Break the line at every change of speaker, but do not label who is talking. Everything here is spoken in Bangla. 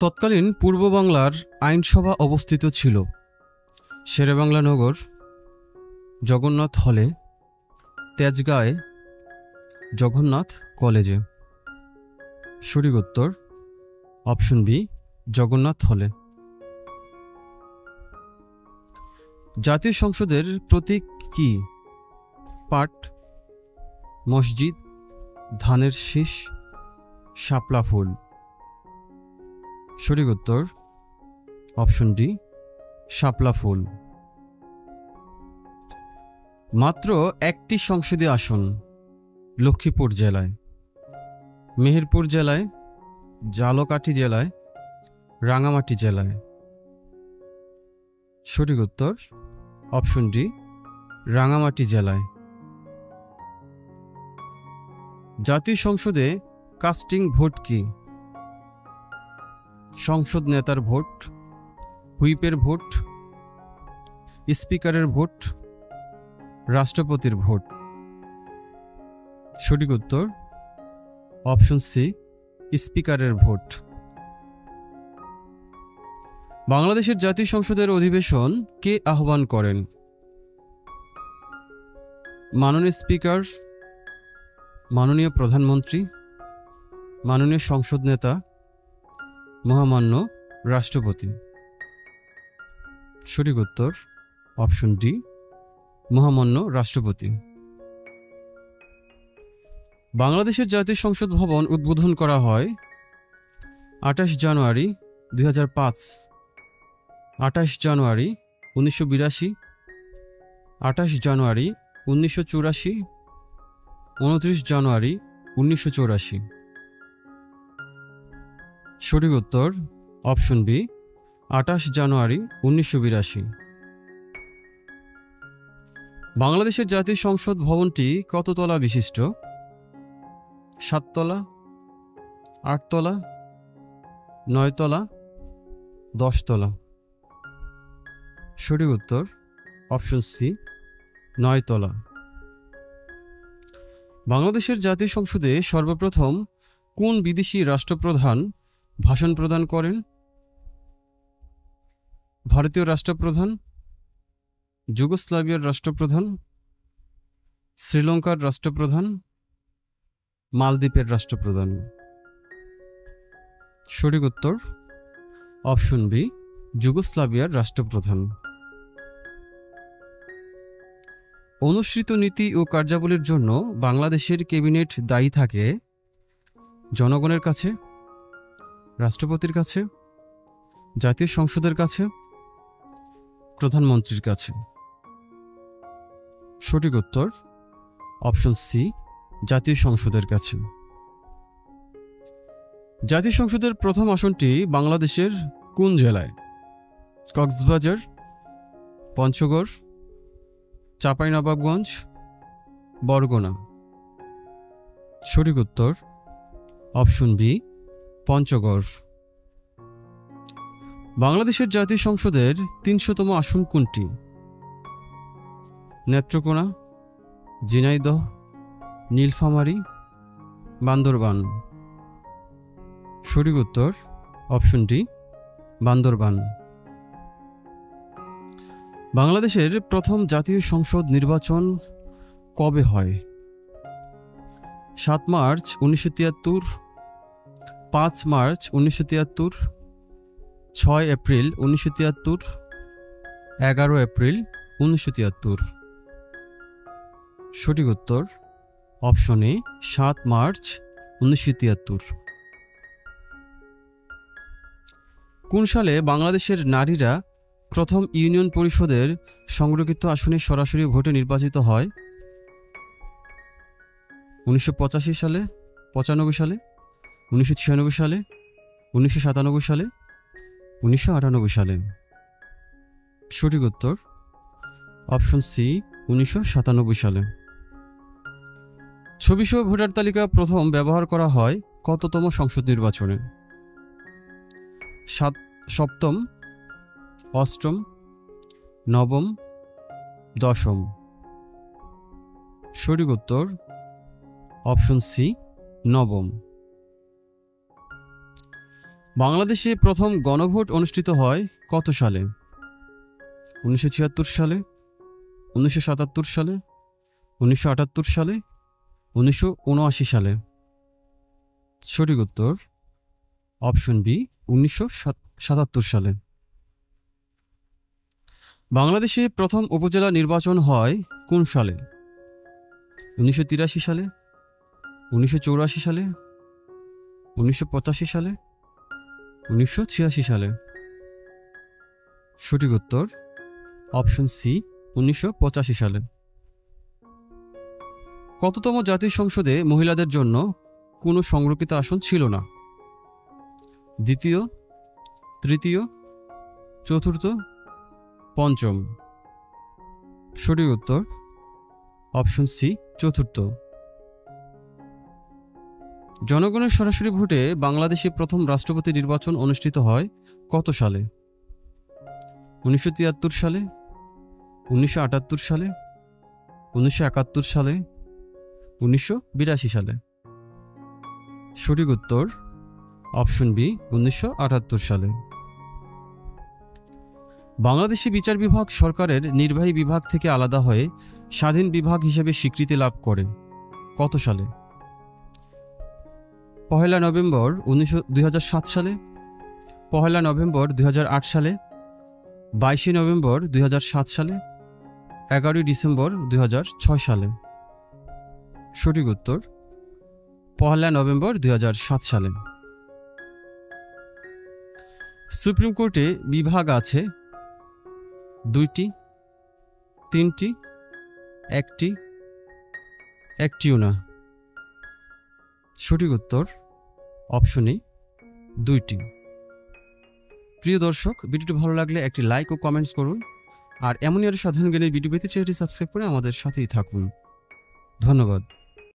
তৎকালীন পূর্ব বাংলার আইনসভা অবস্থিত ছিল শেরেবাংলা নগর, জগন্নাথ হলে, তেজগাঁয়ে, জগন্নাথ কলেজে। সঠিক উত্তর অপশন বি, জগন্নাথ হলে। জাতীয় সংসদের প্রতীক কি? পাট, মসজিদ, ধানের শীষ, শাপলা ফুল। সঠিক উত্তর অপশন ডি, শাপলা ফুল। মাত্র একটি সংসদীয় আসন লক্ষ্মীপুর জেলায়, মেহেরপুর জেলায়, ঝালকাঠি জেলায়, রাঙামাটি জেলায়। সঠিক উত্তর অপশন ডি, রাঙামাটি জেলায়। জাতীয় সংসদে কাস্টিং ভোট কি? সংসদ নেতার ভোট, হুইপের ভোট, স্পিকারের ভোট, রাষ্ট্রপতির ভোট। সঠিক উত্তর অপশন সি, স্পিকারের ভোট। বাংলাদেশের জাতীয় সংসদের অধিবেশন কে আহ্বান করেন? মাননীয় স্পিকার, মাননীয় প্রধানমন্ত্রী, মাননীয় সংসদ নেতা, মহামান্য রাষ্ট্রপতি। সঠিক উত্তর অপশন ডি, মহামান্য রাষ্ট্রপতি। বাংলাদেশের জাতীয় সংসদ ভবন উদ্বোধন করা হয় 28 জানুয়ারি 2005, 28 জানুয়ারি 1982, 28 জানুয়ারি 1984, 29 জানুয়ারি 1984। সঠিক উত্তর অপশন বি, 28 জানুয়ারি 1982। বাংলাদেশের জাতীয় সংসদ ভবনটি কত তলা বিশিষ্ট? 7 তলা, 8 তলা, 9 তলা, 10 তলা। সঠিক উত্তর অপশন সি, 9 তলা। বাংলাদেশের জাতীয় সংসদে সর্বপ্রথম কোন বিদেশি রাষ্ট্রপ্রধান ভাষণ প্রদান করেন? ভারতীয় রাষ্ট্রপ্রধান, যুগোস্লাভিয়ার রাষ্ট্রপ্রধান, শ্রীলঙ্কার রাষ্ট্রপ্রধান, মালদ্বীপের রাষ্ট্রপ্রধান। সঠিক উত্তর অপশন বি, যুগোস্লাভিয়ার রাষ্ট্রপ্রধান। অনুসৃত নীতি ও কার্যাবলীর জন্য বাংলাদেশের ক্যাবিনেট দায়ী থাকে জনগণের কাছে, রাষ্ট্রপতির কাছে, জাতীয় সংসদের কাছে, প্রধানমন্ত্রীর কাছে। সঠিক উত্তর অপশন সি, জাতীয় সংসদের কাছে। জাতীয় সংসদের প্রথম আসনটি বাংলাদেশের কোন জেলায়? কক্সবাজার, পঞ্চগড়, চাঁপাইনবাবগঞ্জ, বরগুনা। সঠিক উত্তর অপশন বি, পঞ্চগড়। বাংলাদেশের জাতীয় সংসদের 300তম আসন কোনটি? নেত্রকোনা, ঝিনাইদহ, নীলফামারী, বান্দরবান। সঠিক উত্তর অপশন ডি, বান্দরবান। বাংলাদেশের প্রথম জাতীয় সংসদ নির্বাচন কবে হয়? 7 মার্চ 1973, 5 মার্চ 1973, 6 এপ্রিল 1973, 11 এপ্রিল 1973। সঠিক উত্তর অপশন এ, 7 মার্চ 1973। কোন সালে বাংলাদেশের নারীরা প্রথম ইউনিয়ন পরিষদের সংরক্ষিত আসনে সরাসরি ভোটে নির্বাচিত হয়? 1985 সালে, 95 সালে, 1996 সালে, 1997 সালে, 1998 সালে। সঠিক উত্তর অপশন সি, 1997 সালে। ছবিসহ ভোটার তালিকা প্রথম ব্যবহার করা হয় কততম সংসদ নির্বাচনে? 7ম, 8ম, 9ম, 10ম। সঠিক উত্তর অপশন সি, 9ম। বাংলাদেশে প্রথম গণভোট অনুষ্ঠিত হয় কত সালে? 1976 সালে, 1977 সালে, 1978 সালে, 1979 সালে। সঠিক উত্তর অপশন বি 1977 সালে। বাংলাদেশে প্রথম উপজেলা নির্বাচন হয় কোন সালে? 1983 সালে, 1984 সালে, 1985 সালে, 1986 সালে। সঠিক উত্তর অপশন সি 1985 সালে। কততম জাতীয় সংসদে মহিলাদের জন্য কোনো সংরক্ষিত আসন ছিল না? দ্বিতীয়, তৃতীয়, চতুর্থ, পঞ্চম। সঠিক উত্তর অপশন সি চতুর্থ। জনগণের সরাসরি ভোটে বাংলাদেশে প্রথম রাষ্ট্রপতি নির্বাচন অনুষ্ঠিত হয় কত সালে? 1973 সালে, 1978 সালে, 1971 সালে, 1982 সালে। সঠিক উত্তর অপশন বি 1978 সালে। বাংলাদেশি বিচার বিভাগ সরকারের নির্বাহী বিভাগ থেকে আলাদা হয়ে স্বাধীন বিভাগ হিসেবে স্বীকৃতি লাভ করে কত সালে? 1 নভেম্বর 2007 সালে, 1 নভেম্বর 2008 সালে, 22 নভেম্বর 2007 সালে, 11 ডিসেম্বর 2006 সালে। সঠিক উত্তর 1 নভেম্বর 2007 সালে। সুপ্রিম কোর্টে বিভাগ আছে 2টি, 3টি, 1টি, 1টিও না। সঠিক উত্তর অপশন এ 2টি। প্রিয় দর্শক, ভিডিওটি ভালো লাগলে একটি লাইক ও কমেন্টস করুন। আর এমনই আরও সাধারণ জ্ঞানের ভিডিও পেতে চ্যানেলটি সাবস্ক্রাইব করে আমাদের সাথেই থাকুন। ধন্যবাদ।